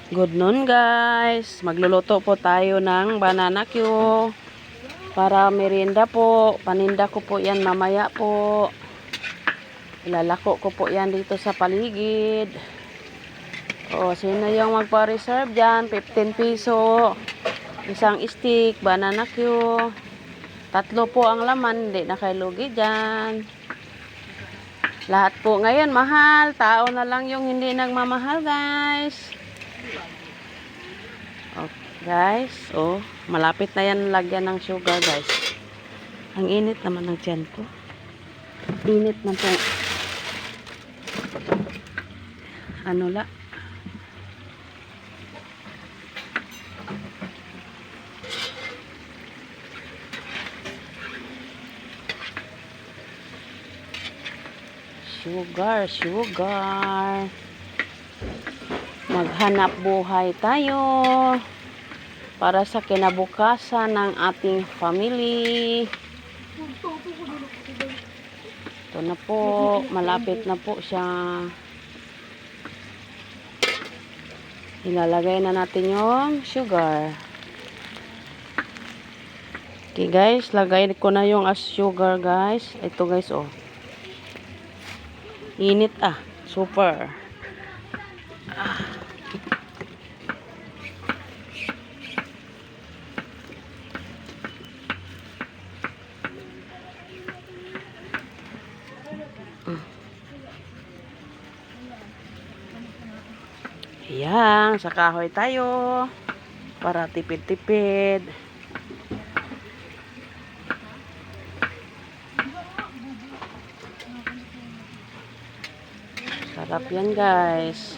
Good noon guys. Magluluto po tayo ng banana Q. Para merienda po. Paninda ko po yan mamaya po. Ilalako ko po yan dito sa paligid. O, sino yung magpa-reserve dyan? 15 piso. Isang stick, banana Q. 3 po ang laman. Hindi na kayo lugi dyan. Lahat po ngayon mahal. Tao na lang yung hindi nagmamahal guys. Guys, oh, malapit na yan lagyan ng sugar guys. Ang init naman ng tiyan ko. Init na po. Ano la? Sugar. Maghanap buhay tayo para sa kinabukasan ng ating family. Ito na po, malapit na po siya. Ilalagay na natin yung sugar. Okay guys, lagay ko na yung sugar guys. Ito guys, oh. Init super. Ayan, sa kahoy tayo para tipid-tipid. Sarap yan guys.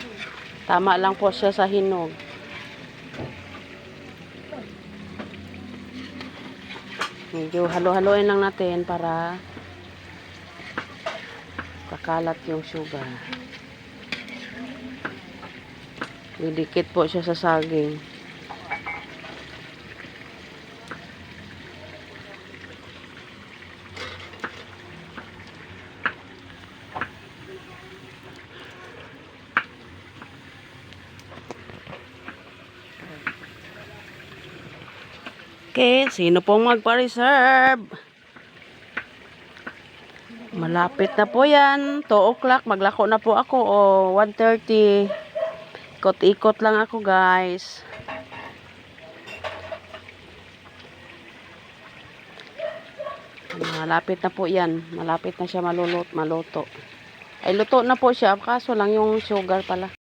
Tama lang po siya sa hinog. Medyo halo-haloin lang natin para kakalat yung sugar. Didikit po siya sa saging. Okay, sino pong magpa-reserve? Malapit na po yan. 2 o'clock, maglako na po ako. O, 1:30. Ikot-ikot lang ako guys. Malapit na po yan. Malapit na siya maluto. Ay, luto na po siya. Kaso lang yung sugar pala.